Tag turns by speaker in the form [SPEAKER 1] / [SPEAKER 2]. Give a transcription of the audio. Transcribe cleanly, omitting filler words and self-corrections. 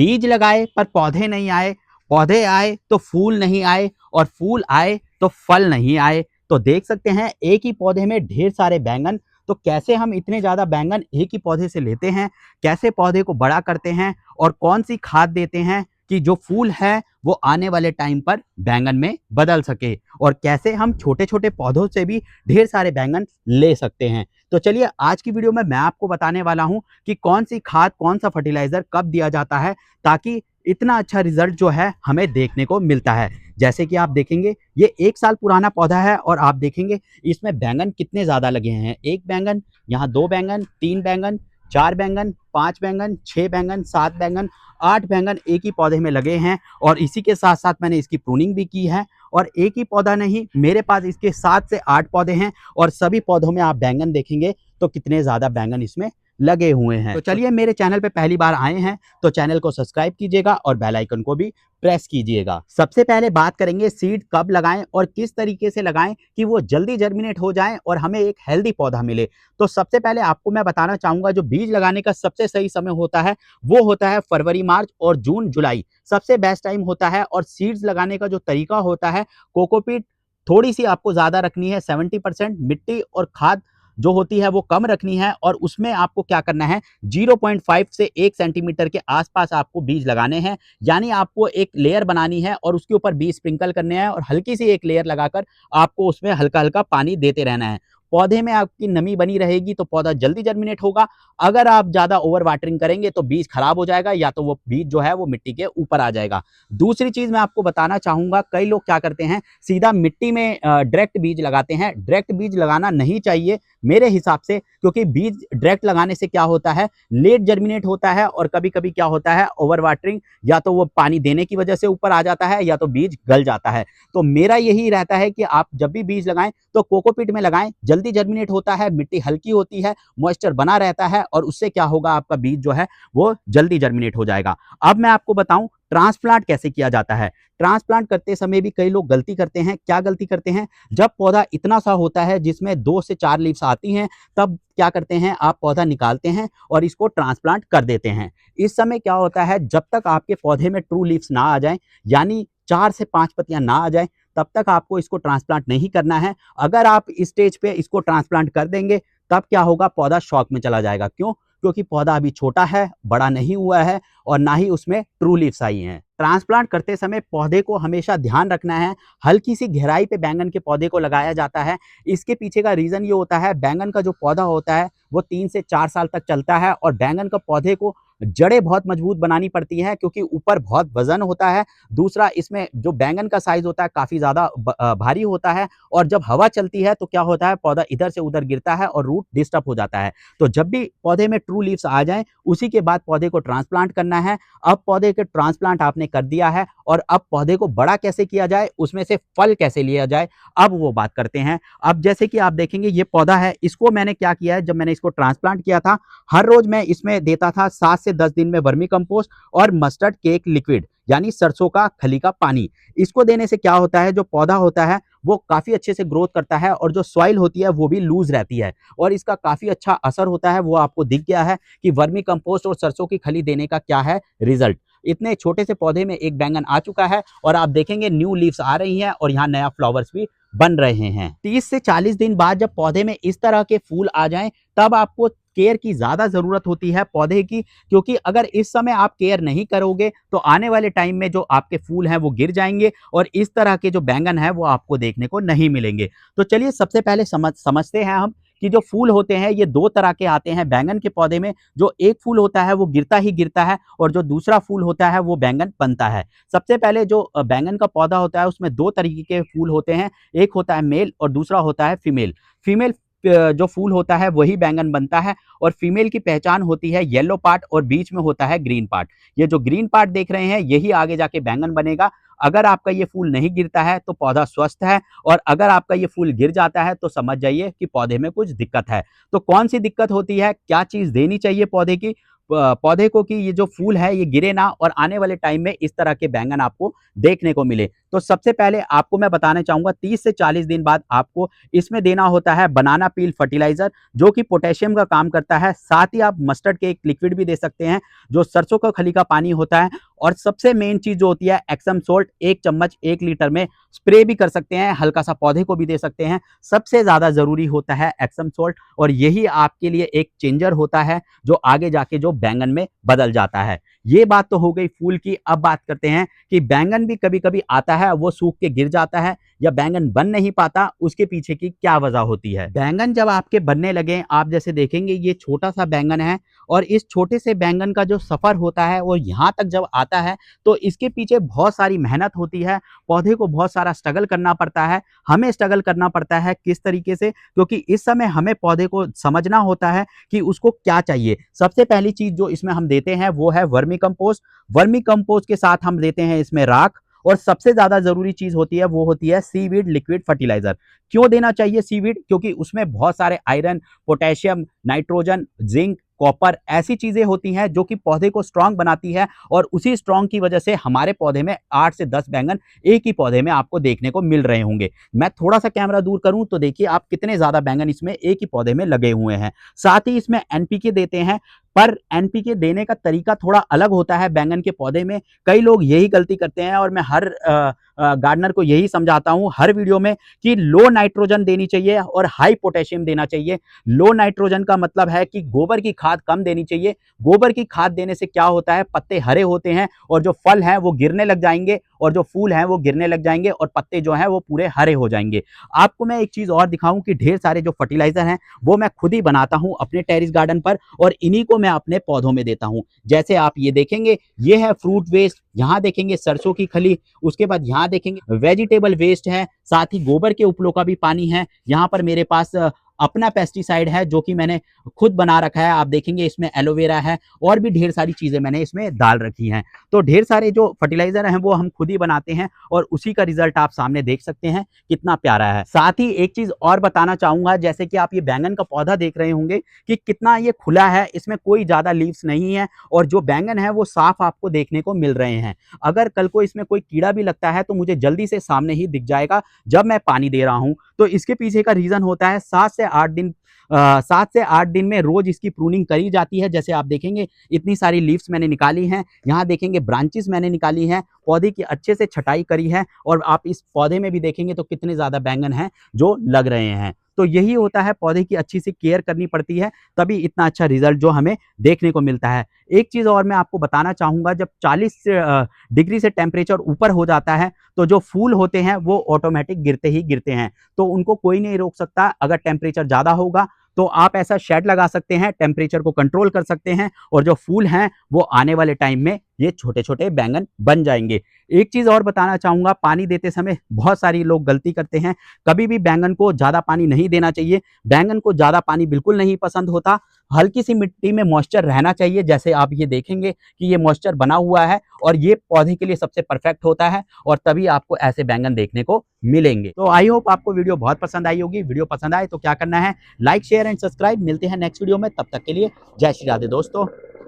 [SPEAKER 1] बीज लगाए पर पौधे नहीं आए, पौधे आए तो फूल नहीं आए, और फूल आए तो फल नहीं आए। तो देख सकते हैं एक ही पौधे में ढेर सारे बैंगन। तो कैसे हम इतने ज़्यादा बैंगन एक ही पौधे से लेते हैं, कैसे पौधे को बड़ा करते हैं, और कौन सी खाद देते हैं कि जो फूल है वो आने वाले टाइम पर बैंगन में बदल सके, और कैसे हम छोटे छोटे पौधों से भी ढेर सारे बैंगन ले सकते हैं। तो चलिए आज की वीडियो में मैं आपको बताने वाला हूं कि कौन सी खाद, कौन सा फर्टिलाइजर कब दिया जाता है ताकि इतना अच्छा रिजल्ट जो है हमें देखने को मिलता है। जैसे कि आप देखेंगे ये 1 साल पुराना पौधा है, और आप देखेंगे इसमें बैंगन कितने ज़्यादा लगे हैं। 1 बैंगन, यहाँ 2 बैंगन, 3 बैंगन, 4 बैंगन, 5 बैंगन, 6 बैंगन, 7 बैंगन, 8 बैंगन एक ही पौधे में लगे हैं। और इसी के साथ साथ मैंने इसकी प्रूनिंग भी की है। और एक ही पौधा नहीं, मेरे पास इसके 7 से 8 पौधे हैं, और सभी पौधों में आप बैंगन देखेंगे तो कितने ज़्यादा बैंगन इसमें लगे हुए हैं। तो चलिए, मेरे चैनल पे पहली बार आए हैं तो चैनल को सब्सक्राइब कीजिएगा और बेल आइकन को भी प्रेस कीजिएगा। सबसे पहले बात करेंगे सीड कब लगाएं और किस तरीके से लगाएं कि वो जल्दी जर्मिनेट हो जाएं और हमें एक हेल्दी पौधा मिले। तो सबसे पहले आपको मैं बताना चाहूंगा जो बीज लगाने का सबसे सही समय होता है वो होता है फरवरी, मार्च और जून, जुलाई सबसे बेस्ट टाइम होता है। और सीड्स लगाने का जो तरीका होता है, कोकोपीट थोड़ी सी आपको ज्यादा रखनी है, 70%। मिट्टी और खाद जो होती है वो कम रखनी है, और उसमें आपको क्या करना है, 0.5 से 1 सेंटीमीटर के आसपास आपको बीज लगाने हैं। यानी आपको एक लेयर बनानी है और उसके ऊपर बीज स्प्रिंकल करने हैं, और हल्की सी एक लेयर लगाकर आपको उसमें हल्का हल्का पानी देते रहना है। पौधे में आपकी नमी बनी रहेगी तो पौधा जल्दी जर्मिनेट होगा। अगर आप ज्यादा ओवर वाटरिंग करेंगे तो बीज खराब हो जाएगा, या तो वो बीज जो है वो मिट्टी के ऊपर आ जाएगा। दूसरी चीज मैं आपको बताना चाहूंगा, कई लोग क्या करते हैं, सीधा मिट्टी में डायरेक्ट बीज लगाते हैं। डायरेक्ट बीज लगाना नहीं चाहिए मेरे हिसाब से, क्योंकि बीज डायरेक्ट लगाने से क्या होता है, लेट जर्मिनेट होता है, और कभी कभी क्या होता है, ओवर वाटरिंग, या तो वो पानी देने की वजह से ऊपर आ जाता है, या तो बीज गल जाता है। तो मेरा यही रहता है कि आप जब भी बीज लगाएं तो कोकोपीट में लगाएं, जल्दी जर्मिनेट होता है, मिट्टी हल्की होती है, मॉइस्चर बना रहता है, और उससे क्या होगा, आपका बीज जो है वो जल्दी जर्मिनेट हो जाएगा। अब मैं आपको बताऊं ट्रांसप्लांट कैसे किया जाता है। ट्रांसप्लांट करते समय भी कई लोग गलती करते हैं। क्या गलती करते हैं, जब पौधा इतना सा होता है जिसमें 2 से 4 लीव्स आती हैं, तब क्या करते हैं, आप पौधा निकालते हैं और इसको ट्रांसप्लांट कर देते हैं। इस समय क्या होता है, जब तक आपके पौधे में ट्रू लीव्स ना आ जाएं, यानी 4 से 5 पत्तियां ना आ जाएं, तब तक आपको इसको ट्रांसप्लांट नहीं करना है। अगर आप इस स्टेज पे इसको ट्रांसप्लांट कर देंगे, तब क्या होगा, पौधा शॉक में चला जाएगा। क्यों? क्योंकि पौधा अभी छोटा है, बड़ा नहीं हुआ है, और ना ही उसमें ट्रू लीव्स आई हैं। ट्रांसप्लांट करते समय पौधे को हमेशा ध्यान रखना है, हल्की सी गहराई पे बैंगन के पौधे को लगाया जाता है। इसके पीछे का रीजन ये होता है, बैंगन का जो पौधा होता है वो 3 से 4 साल तक चलता है, और बैंगन का पौधे को जड़ें बहुत मजबूत बनानी पड़ती है, क्योंकि ऊपर बहुत वजन होता है। दूसरा, इसमें जो बैंगन का साइज होता है काफी ज्यादा भारी होता है, और जब हवा चलती है तो क्या होता है, पौधा इधर से उधर गिरता है और रूट डिस्टर्ब हो जाता है। तो जब भी पौधे में ट्रू लीव्स आ जाएं, उसी के बाद पौधे को ट्रांसप्लांट करना है। अब पौधे के ट्रांसप्लांट आपने कर दिया है, और अब पौधे को बड़ा कैसे किया जाए, उसमें से फल कैसे लिया जाए, अब वो बात करते हैं। अब जैसे कि आप देखेंगे ये पौधा है, इसको मैंने क्या किया है, जब मैंने इसको ट्रांसप्लांट किया था, हर रोज मैं इसमें देता था 7 से 10 दिन में वर्मी कंपोस्ट और मस्टर्ड केक लिक्विड, यानी सरसों का खली का पानी। इसको देने से क्या होता है, जो पौधा होता है वो काफी अच्छे से ग्रोथ करता है, और जो सॉइल होती है वो भी लूज रहती है, और इसका काफी अच्छा असर होता है। वो आपको दिख गया है कि वर्मी कंपोस्ट और सरसों की खली देने का क्या है रिजल्ट। इतने छोटे से पौधे में एक बैंगन आ चुका है, और आप देखेंगे न्यू लीव्स आ रही हैं, और यहाँ नया फ्लावर्स भी बन रहे हैं। 30 से 40 दिन बाद जब पौधे में इस तरह के फूल आ जाएं, तब आपको केयर की ज्यादा जरूरत होती है पौधे की, क्योंकि अगर इस समय आप केयर नहीं करोगे तो आने वाले टाइम में जो आपके फूल हैं वो गिर जाएंगे, और इस तरह के जो बैंगन है वो आपको देखने को नहीं मिलेंगे। तो चलिए सबसे पहले समझते हैं हम कि जो फूल होते हैं ये 2 तरह के आते हैं बैंगन के पौधे में। जो एक फूल होता है वो गिरता ही गिरता है, और जो दूसरा फूल होता है वो बैंगन बनता है। सबसे पहले जो बैंगन का पौधा होता है उसमें 2 तरीके के फूल होते हैं, एक होता है मेल और दूसरा होता है फीमेल। फीमेल जो फूल होता है वही बैंगन बनता है, और फीमेल की पहचान होती है येलो पार्ट, और बीच में होता है ग्रीन पार्ट। ये जो ग्रीन पार्ट देख रहे हैं यही आगे जाके बैंगन बनेगा। अगर आपका ये फूल नहीं गिरता है तो पौधा स्वस्थ है, और अगर आपका ये फूल गिर जाता है तो समझ जाइए कि पौधे में कुछ दिक्कत है। तो कौन सी दिक्कत होती है, क्या चीज देनी चाहिए पौधे की? पौधे को कि ये जो फूल है ये गिरे ना और आने वाले टाइम में इस तरह के बैंगन आपको देखने को मिले। तो सबसे पहले आपको मैं बताना चाहूँगा 30 से 40 दिन बाद आपको इसमें देना होता है बनाना पील फर्टिलाइज़र, जो कि पोटेशियम का काम करता है। साथ ही आप मस्टर्ड के एक लिक्विड भी दे सकते हैं, जो सरसों का खली का पानी होता है। और सबसे मेन चीज़ जो होती है एक्सम सोल्ट, 1 चम्मच 1 लीटर में स्प्रे भी कर सकते हैं, हल्का सा पौधे को भी दे सकते हैं। सबसे ज़्यादा ज़रूरी होता है एक्सम सोल्ट, और यही आपके लिए एक चेंजर होता है जो आगे जाके जो बैंगन में बदल जाता है। ये बात तो हो गई फूल की। अब बात करते हैं कि बैंगन भी कभी-कभी आता है, वो सूख के गिर जाता है या बैंगन बन नहीं पाता, उसके पीछे की क्या वजह होती है। बैंगन जब आपके बनने लगे, आप जैसे देखेंगे ये छोटा-सा बैंगन है, और इस छोटे से बैंगन का जो सफ़र होता है वो यहाँ तक जब आता है तो इसके पीछे बहुत सारी मेहनत होती है, पौधे को बहुत सारा स्ट्रगल करना पड़ता है। हमें स्ट्रगल करना पड़ता है किस तरीके से, क्योंकि इस समय हमें पौधे को समझना होता है कि उसको क्या चाहिए। सबसे पहली चीज़ जो इसमें हम देते हैं वो है वर्मी कंपोस्ट। वर्मी कंपोस्ट के साथ हम देते हैं इसमें राख, और सबसे ज़्यादा ज़रूरी चीज़ होती है वो होती है सीवीड लिक्विड फर्टिलाइज़र। क्यों देना चाहिए सीवीड? क्योंकि उसमें बहुत सारे iron, potassium, nitrogen, zinc, copper ऐसी चीज़ें होती हैं जो कि पौधे को स्ट्रॉन्ग बनाती है, और उसी स्ट्रॉन्ग की वजह से हमारे पौधे में 8 से 10 बैंगन एक ही पौधे में आपको देखने को मिल रहे होंगे। मैं थोड़ा-सा कैमरा दूर करूँ तो देखिए आप कितने ज़्यादा बैंगन इसमें एक ही पौधे में लगे हुए हैं। साथ ही इसमें एनपीके देते हैं, पर एनपीके देने का तरीका थोड़ा अलग होता है बैंगन के पौधे में। कई लोग यही गलती करते हैं, और मैं हर गार्डनर को यही समझाता हूँ हर वीडियो में कि लो नाइट्रोजन देनी चाहिए और हाई पोटेशियम देना चाहिए। लो नाइट्रोजन का मतलब है कि गोबर की खाद कम देनी चाहिए। गोबर की खाद देने से क्या होता है, पत्ते हरे होते हैं और जो फल हैं वो गिरने लग जाएंगे, और जो फूल हैं वो गिरने लग जाएंगे, और पत्ते जो हैं वो पूरे हरे हो जाएंगे। आपको मैं एक चीज़ और दिखाऊं कि ढेर सारे जो फर्टिलाइजर हैं वो मैं खुद ही बनाता हूं अपने टेरिस गार्डन पर, और इन्हीं को मैं अपने पौधों में देता हूं। जैसे आप ये देखेंगे, ये है फ्रूट वेस्ट, यहाँ देखेंगे सरसों की खली, उसके बाद यहाँ देखेंगे वेजिटेबल वेस्ट है, साथ ही गोबर के उपलों का भी पानी है। यहाँ पर मेरे पास अपना पेस्टिसाइड है जो कि मैंने खुद बना रखा है। आप देखेंगे इसमें एलोवेरा है, और भी ढेर सारी चीज़ें मैंने इसमें डाल रखी हैं। तो ढेर सारे जो फर्टिलाइज़र हैं वो हम खुद ही बनाते हैं, और उसी का रिजल्ट आप सामने देख सकते हैं कितना प्यारा है। साथ ही एक चीज़ और बताना चाहूँगा, जैसे कि आप ये बैंगन का पौधा देख रहे होंगे कि कितना ये खुला है, इसमें कोई ज़्यादा लीव्स नहीं है, और जो बैंगन है वो साफ आपको देखने को मिल रहे हैं। अगर कल को इसमें कोई कीड़ा भी लगता है तो मुझे जल्दी से सामने ही दिख जाएगा जब मैं पानी दे रहा हूँ। तो इसके पीछे का रीज़न होता है 7 से 8 दिन में रोज इसकी प्रूनिंग करी जाती है। जैसे आप देखेंगे इतनी सारी लीव्स मैंने निकाली हैं, यहाँ देखेंगे ब्रांचेस मैंने निकाली हैं, पौधे की अच्छे से छटाई करी है, और आप इस पौधे में भी देखेंगे तो कितने ज़्यादा बैंगन हैं जो लग रहे हैं। तो यही होता है, पौधे की अच्छी सी केयर करनी पड़ती है, तभी इतना अच्छा रिजल्ट जो हमें देखने को मिलता है। एक चीज़ और मैं आपको बताना चाहूँगा, जब 40 डिग्री से टेम्परेचर ऊपर हो जाता है तो जो फूल होते हैं वो ऑटोमेटिक गिरते ही गिरते हैं, तो उनको कोई नहीं रोक सकता। अगर टेम्परेचर ज़्यादा होगा तो आप ऐसा शेड लगा सकते हैं, टेम्परेचर को कंट्रोल कर सकते हैं, और जो फूल हैं वो आने वाले टाइम में ये छोटे-छोटे बैंगन बन जाएँगे। एक चीज़ और बताना चाहूँगा, पानी देते समय बहुत सारी लोग गलती करते हैं। कभी भी बैंगन को ज़्यादा पानी नहीं देना चाहिए। बैंगन को ज़्यादा पानी बिल्कुल नहीं पसंद होता। हल्की सी मिट्टी में मॉइस्चर रहना चाहिए। जैसे आप ये देखेंगे कि ये मॉइस्चर बना हुआ है, और ये पौधे के लिए सबसे परफेक्ट होता है, और तभी आपको ऐसे बैंगन देखने को मिलेंगे। तो आई होप आपको वीडियो बहुत पसंद आई होगी। वीडियो पसंद आए तो क्या करना है, लाइक शेयर एंड सब्सक्राइब। मिलते हैं नेक्स्ट वीडियो में, तब तक के लिए जय श्री राधे दोस्तों।